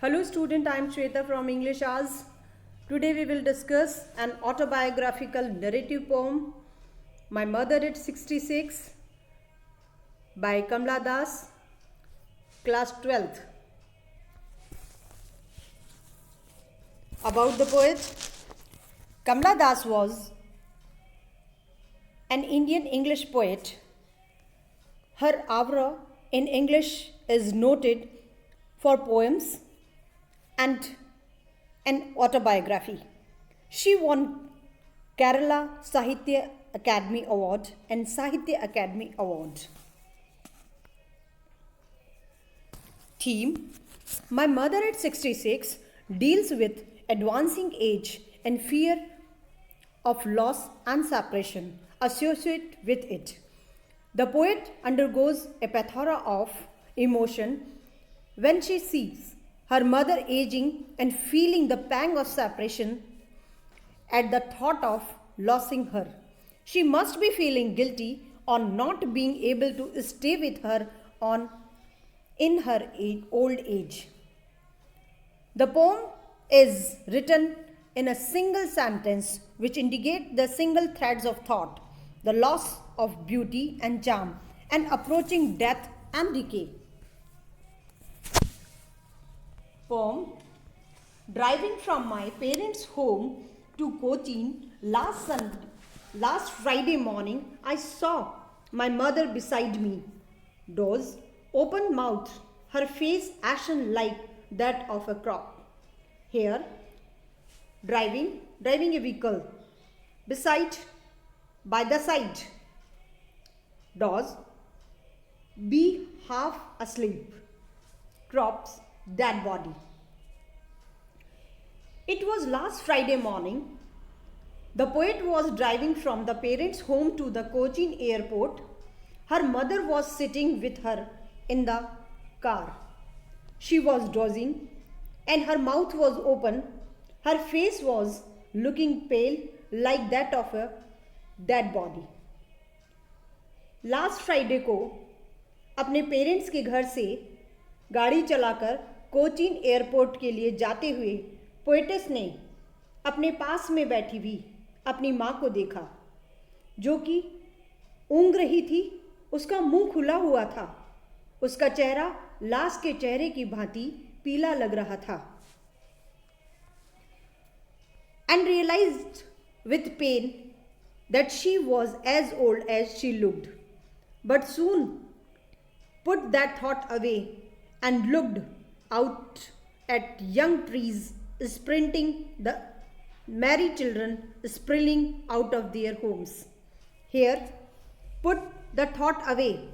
Hello student, I am SHWETA from English As. Today we will discuss an autobiographical narrative poem, My Mother at 66 by Kamala Das, class 12th. About the poet, Kamala Das was an Indian English poet. Her oeuvre in English is noted for poems and an autobiography. She won Kerala Sahitya Academy Award and Sahitya Academy Award. Theme: My Mother at 66 deals with advancing age and fear of loss and separation associated with it. The poet undergoes a plethora of emotion when she sees her mother aging and feeling the pang of separation at the thought of losing her. She must be feeling guilty on not being able to stay with her in her old age. The poem is written in a single sentence which indicate the single threads of thought, the loss of beauty and charm, and approaching death and decay. Poem: Driving from my parents' home to Cochin last Friday morning, I saw my mother beside me. Doors, open mouth, her face ashen like that of a crop. Here, driving a vehicle. By the side. Doors, be half asleep. Crops, dead body. It was last Friday morning. The poet was driving from the parents' home to the Cochin airport. Her mother was sitting with her in the car. She was dozing and her mouth was open. Her face was looking pale like that of a dead body. Last Friday को अपने parents के घर से गाड़ी चलाकर Cochin airport के लिए जाते हुए पोएटेस ने अपने पास में बैठी हुई अपनी माँ को देखा, जो कि ऊँग रही थी। उसका मुंह खुला हुआ था, उसका चेहरा लाश के चेहरे की भांति पीला लग रहा था. And realized with pain that she was as old as she looked, but soon put that thought away and looked out at young trees sprinting, the merry children sprilling out of their homes. Here, put the thought away.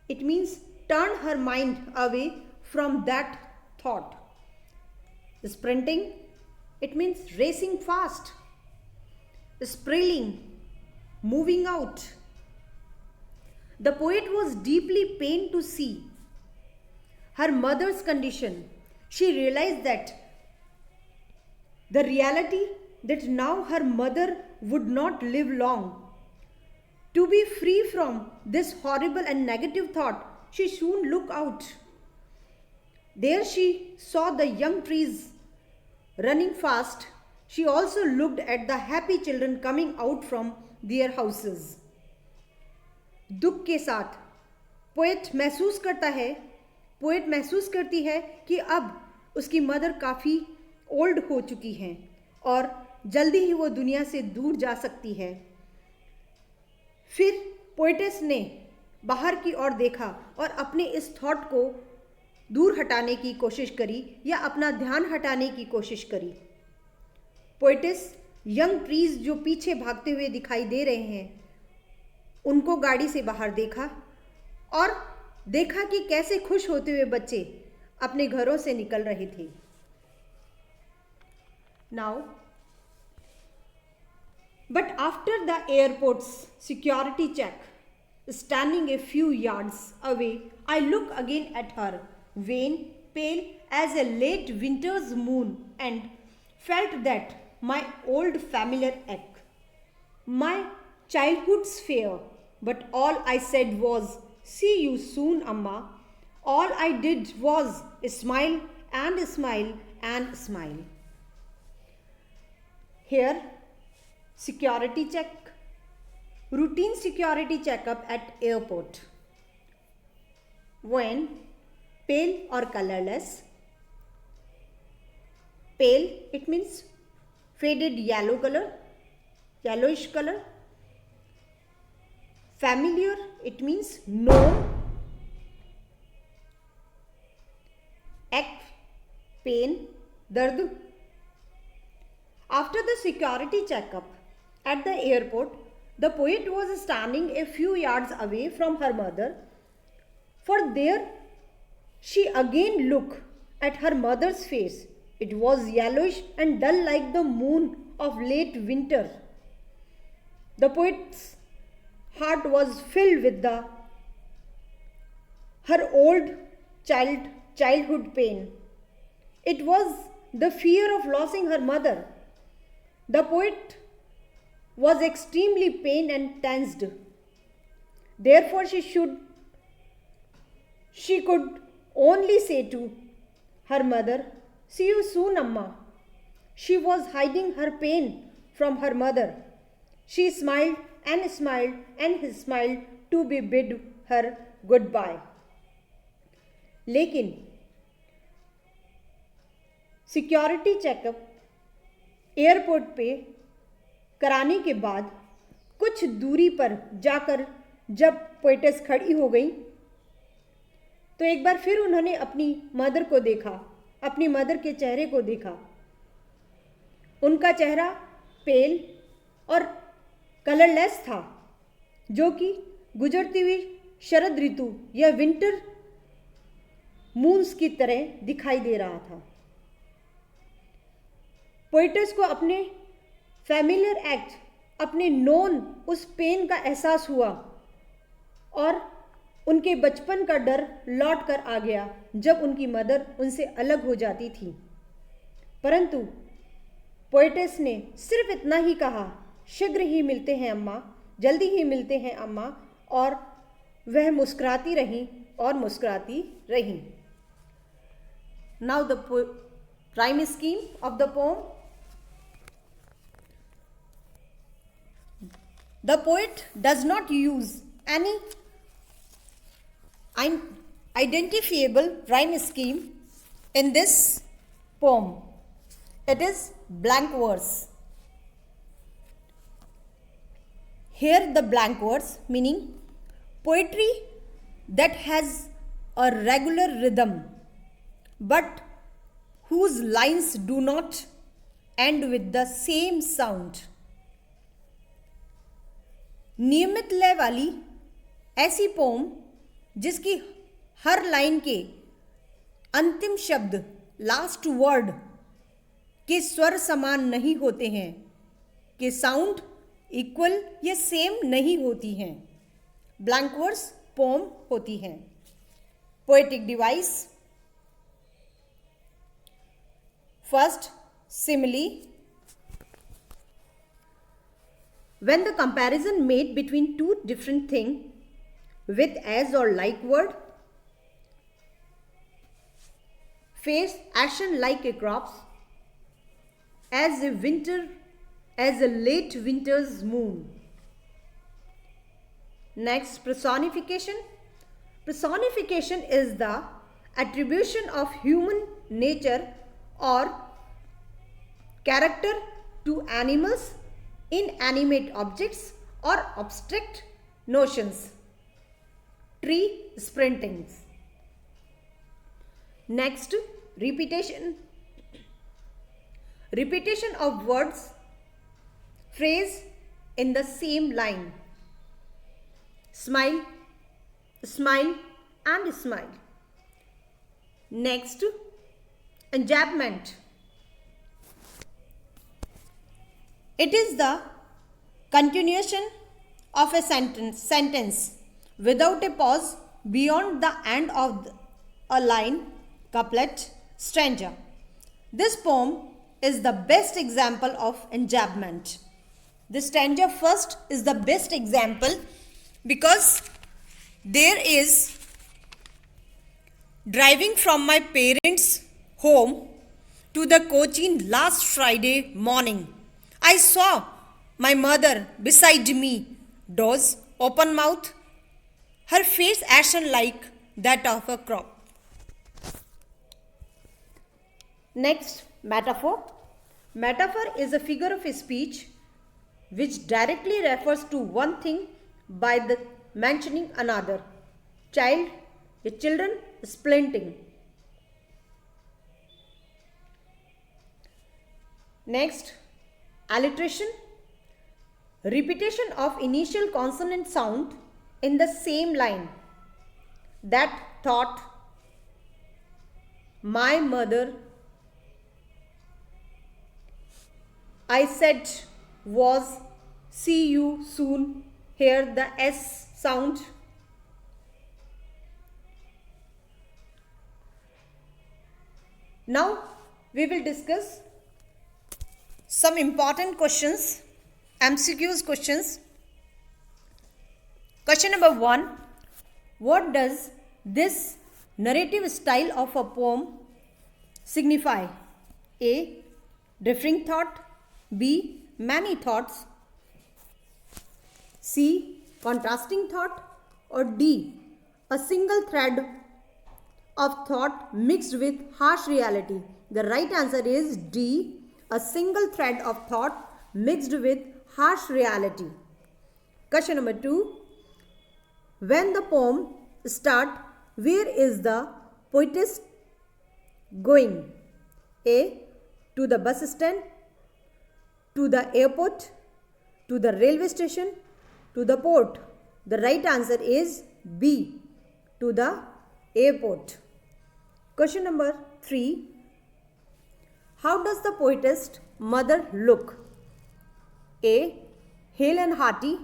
It means turn her mind away from that thought. Sprinting, it means racing fast. Sprilling, moving out. The poet was deeply pained to see her mother's condition. She realized that the reality that now her mother would not live long. To be free from this horrible and negative thought, she soon looked out. There she saw the young trees running fast. She also looked at the happy children coming out from their houses. दुख के साथ poet महसूस करती है कि अब उसकी mother काफ़ी ओल्ड हो चुकी हैं और जल्दी ही वो दुनिया से दूर जा सकती है. फिर पोएटेस ने बाहर की ओर देखा और अपने इस थॉट को दूर हटाने की कोशिश करी या अपना ध्यान हटाने की कोशिश करी. पोएटेस यंग ट्रीज जो पीछे भागते हुए दिखाई दे रहे हैं उनको गाड़ी से बाहर देखा और देखा कि कैसे खुश होते हुए बच्चे अपने घरों से निकल रहे थे. Now, but after the airport's security check, standing a few yards away, I look again at her, wan, pale as a late winter's moon, and felt that my old familiar ache, my childhood's fear. But all I said was, "See you soon, Amma." All I did was smile and smile and smile. Here, security check, routine security checkup at airport. When pale or colorless. Pale, it means faded yellow color, yellowish color. Familiar, it means known. Ache, pain, dard. After the security checkup at the airport, the poet was standing a few yards away from her mother. For there she again looked at her mother's face. It was yellowish and dull like the moon of late winter. The poet's heart was filled with her old childhood pain. It was the fear of losing her mother. The poet was extremely pained and tensed. Therefore, she could only say to her mother, "See you soon, Amma." She was hiding her pain from her mother. She smiled and smiled and smiled to be bid her goodbye. लेकिन security checkup airport पे कराने के बाद कुछ दूरी पर जाकर जब पोएटेस खड़ी हो गई तो एक बार फिर उन्होंने अपनी मदर को देखा, अपनी मदर के चेहरे को देखा. उनका चेहरा पेल और कलरलेस था, जो कि गुजरती हुई शरद ऋतु या विंटर मून्स की तरह दिखाई दे रहा था. पोएटेस को अपने फैमिलियर एक्ट, अपने नोन उस पेन का एहसास हुआ और उनके बचपन का डर लौट कर आ गया जब उनकी मदर उनसे अलग हो जाती थी. परंतु पोएटेस ने सिर्फ इतना ही कहा, शीघ्र ही मिलते हैं अम्मा, जल्दी ही मिलते हैं अम्मा, और वह मुस्कुराती रहीं और मुस्कुराती रहीं. Now the prime scheme of the pome. The poet does not use any identifiable rhyme scheme in this poem. It is blank verse. Here the blank verse meaning poetry that has a regular rhythm but whose lines do not end with the same sound. नियमित लय वाली ऐसी pome जिसकी हर line के अंतिम शब्द, last word के स्वर समान नहीं होते हैं, के साउंड इक्वल या सेम नहीं होती हैं. ब्लैंक वर्स पोम होती हैं. Poetic device. First, simile. When the comparison made between two different things with as or like word, face action like a crops, as a late winter's moon. Next, personification. Personification is the attribution of human nature or character to animals, inanimate objects or abstract notions. Tree sprintings. Next, repetition. Repetition of words, phrase in the same line. Smile, smile and smile. Next, enjambment. It is the continuation of a sentence without a pause beyond the end of a line, couplet, stanza. This poem is the best example of enjambment. The stanza first is the best example because there is driving from my parents home to the coaching last Friday morning. I saw my mother beside me, doors open mouth, her face ashen like that of a crop. Next, metaphor. Metaphor is a figure of speech which directly refers to one thing by the mentioning another. Child, children, splinting. Next, alliteration. Repetition of initial consonant sound in the same line. That thought, my mother, I said, was, see you soon. Here the S sound. Now we will discuss some important questions, MCQs questions. Question number 1. What does this narrative style of a poem signify? A. Differing thought. B. Many thoughts. C. Contrasting thought. Or D. A single thread of thought mixed with harsh reality. The right answer is D. A single thread of thought mixed with harsh reality. Question number 2. When the poem starts, where is the poetess going? A. To the bus stand, to the airport, to the railway station, to the port. The right answer is B. To the airport. Question number 3. How does the poetess mother look? A. Hale and hearty.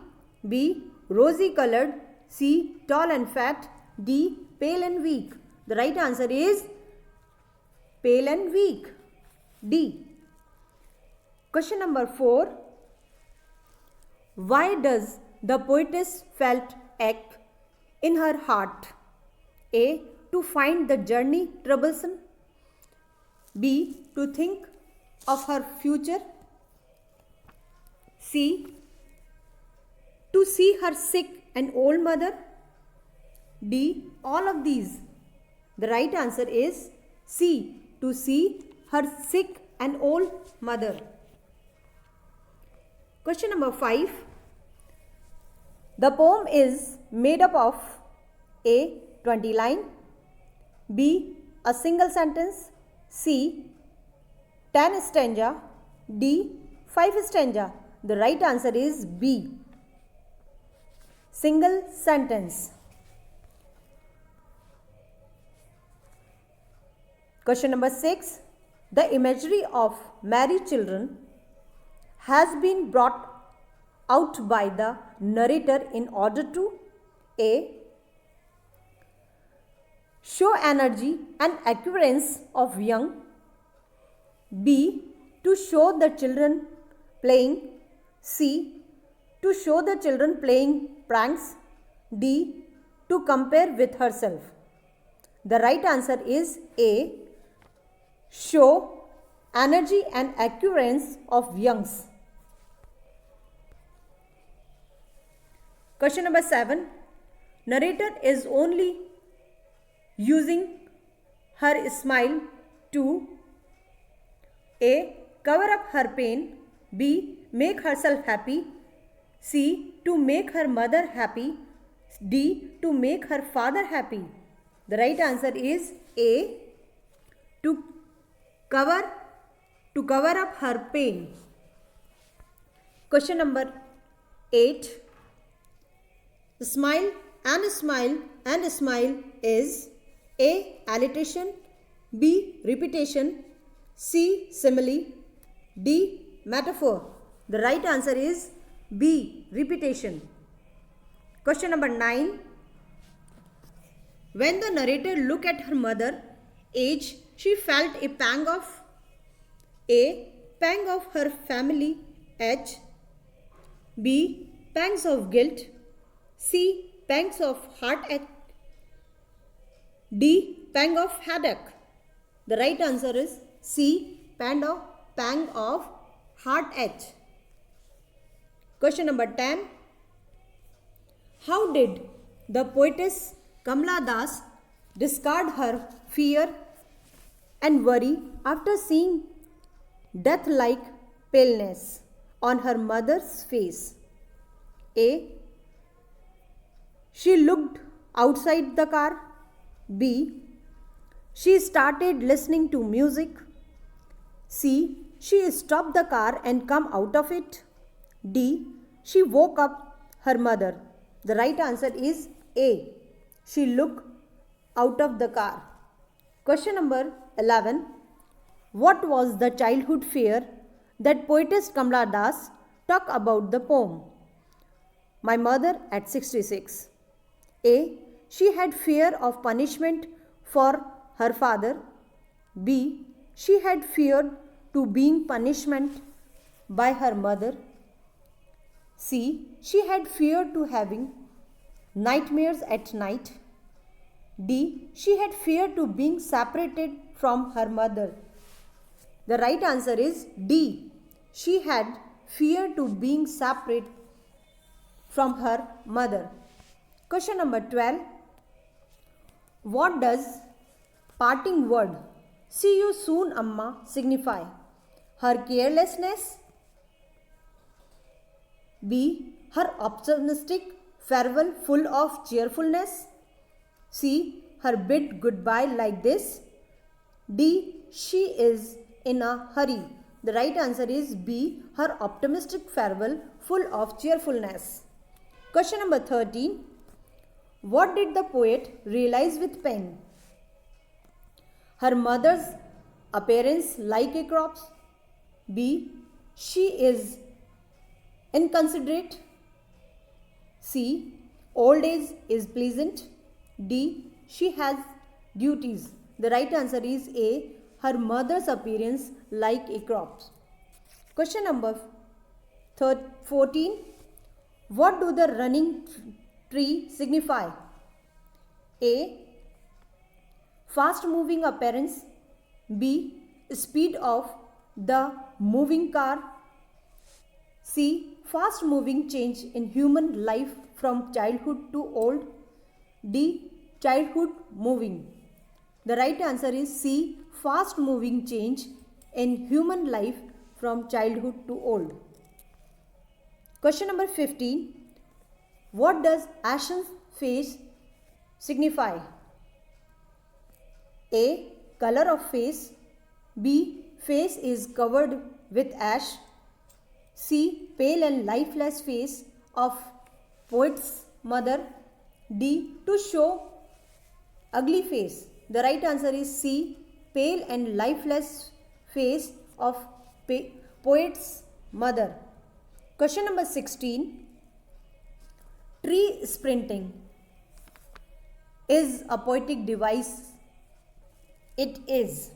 B. Rosy colored. C. Tall and fat. D. Pale and weak. The right answer is pale and weak. D. Question number 4. Why does the poetess felt ache in her heart? A. To find the journey troublesome. B. To think of her future. C. To see her sick and old mother. D. All of these. The right answer is C. To see her sick and old mother. Question number 5. The poem is made up of A. 20 lines. B. A single sentence. C. 10 stanza. D. 5 stanza. The right answer is B. Single sentence. Question number 6. The imagery of married children has been brought out by the narrator in order to A. Show energy and accuracy of young. B. To show the children playing. C. To show the children playing pranks. D. To compare with herself. The right answer is A. Show energy and accuracy of youngs. Question number 7. Narrator is only using her smile to A. Cover up her pain. B. Make herself happy. C. To make her mother happy. D. To make her father happy. The right answer is A. To cover up her pain. Question number 8. Smile and smile and smile is A. Alliteration. B. Repetition. C. Simile. D. Metaphor. The right answer is B. Repetition. Question number 9. When the narrator looked at her mother age, she felt a pang of A. Pang of her family age. B. Pangs of guilt. C. Pangs of heartache. D. Pang of headache. The right answer is C. Pang of heartache. Question number 10. How did the poetess Kamala Das discard her fear and worry after seeing death-like paleness on her mother's face? A. She looked outside the car. B. She started listening to music. C. She stopped the car and come out of it. D. She woke up her mother. The right answer is A. She looked out of the car. Question number 11. What was the childhood fear that poetess Kamala Das talked about the poem? My mother at 66. A. She had fear of punishment for her father. B. She had feared to being punishment by her mother. C. She had feared to having nightmares at night. D. She had feared to being separated from her mother. The right answer is D. She had feared to being separate from her mother. Question number 12. What does parting word "See you soon, Amma" signify? Her carelessness. B. Her optimistic farewell full of cheerfulness. C. Her bid goodbye like this. D. She is in a hurry. The right answer is B. Her optimistic farewell full of cheerfulness. Question number 13. What did the poet realize with pain? Her mother's appearance like a corpse. B. She is inconsiderate. C. Old age is pleasant. D. She has duties. The right answer is A. Her mother's appearance like a corpse. Question number 14. What do the running tree signify? A. Fast moving appearance. B. Speed of the moving car. C. Fast moving change in human life from childhood to old. D. Childhood moving. The right answer is C. Fast moving change in human life from childhood to old. Question number 15. What does ashen face signify? A. Color of face. B. Face is covered with ash. C. Pale and lifeless face of poet's mother. D. To show ugly face. The right answer is C. Pale and lifeless face of poet's mother. Question number 16. Tree sprinting is a poetic device. It is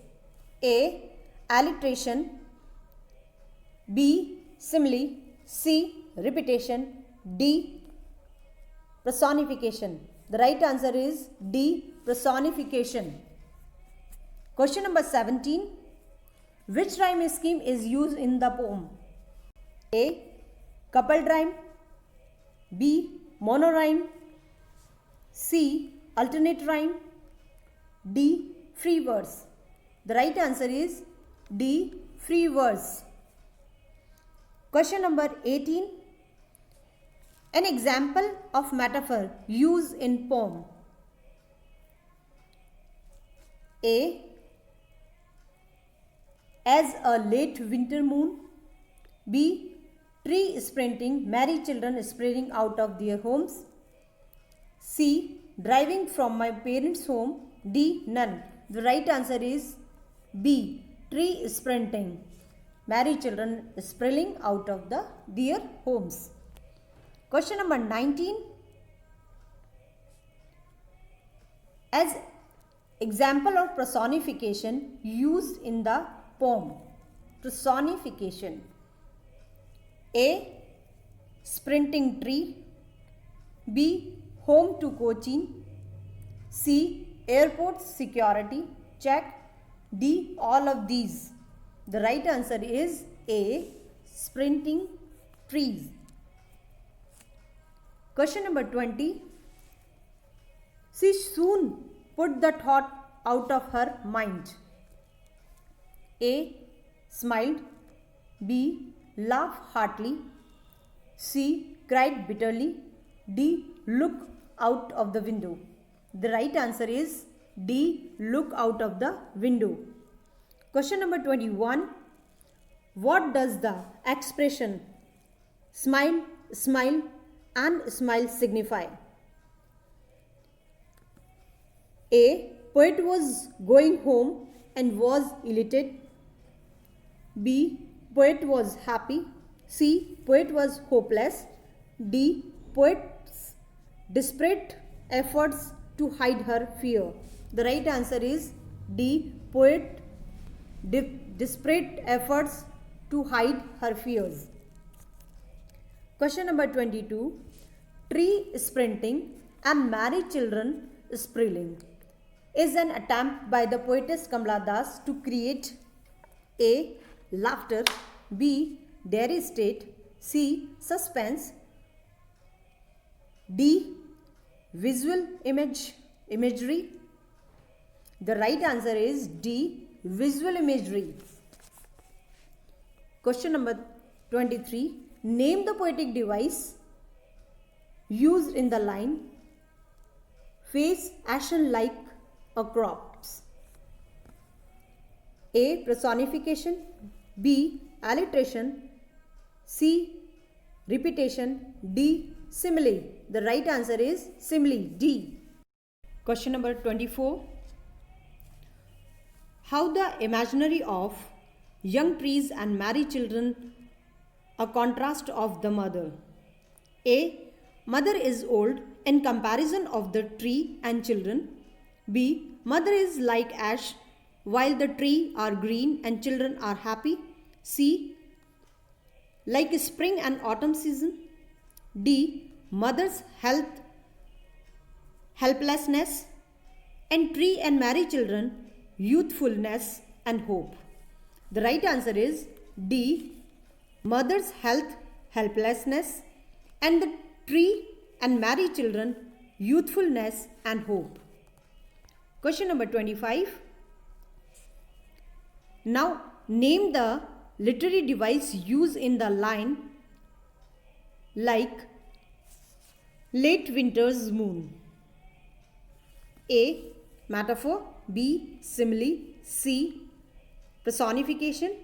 A. Alliteration. B. Simile. C. Repetition. D. Personification. The right answer is D. Personification. Question number 17. Which rhyme scheme is used in the poem? A. Coupled rhyme. B. Monorhyme. C. Alternate rhyme. D. Free verse. The right answer is D. Free verse. Question number 18. An example of metaphor used in poem. A. As a late winter moon. B. Tree sprinting, merry children spreading out of their homes. C. Driving from my parents' home. D. None. The right answer is B. Tree sprinting, merry children sprawling out of their homes. Question number 19. As example of personification used in the poem. Personification. A. Sprinting tree. B. Home to coaching. C. Airport security check. D. All of these. The right answer is A. Sprinting trees. Question number 20. She soon put the thought out of her mind. A. Smiled. B. Laughed heartily. C. Cried bitterly. D. Looked out of the window. The right answer is D. Look out of the window. Question number 21. What does the expression smile, smile and smile signify? A. Poet was going home and was elated. B. Poet was happy. C. Poet was hopeless. D. Poet's desperate efforts to hide her fear. The right answer is D. Poet desperate efforts to hide her fears. Question number 22. Tree sprinting and married children sprilling is an attempt by the poetess Kamala Das to create A. Laughter, B. Dairy state, C. Suspense, D. Visual imagery. The right answer is D. Visual imagery. Question number 23. Name the poetic device used in the line face ashen like a corpse. A. Personification, B. Alliteration, C. Repetition, D. Simile. The right answer is simile, D. Question number 24. How the imaginary of young trees and married children a contrast of the mother. A. Mother is old in comparison of the tree and children. B. Mother is like ash while the tree are green and children are happy. C. Like spring and autumn season. D. Mother's helplessness and tree and married children youthfulness and hope. The right answer is D. Mother's helplessness and the tree and married children youthfulness and hope. Question number 25. Now name the literary device used in the line like late winter's moon. A. Metaphor, B. Simile, C. Personification,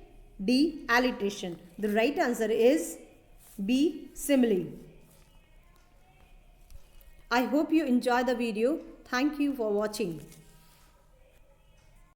D. Alliteration. The right answer is B. Simile. I hope you enjoy the video. Thank you for watching.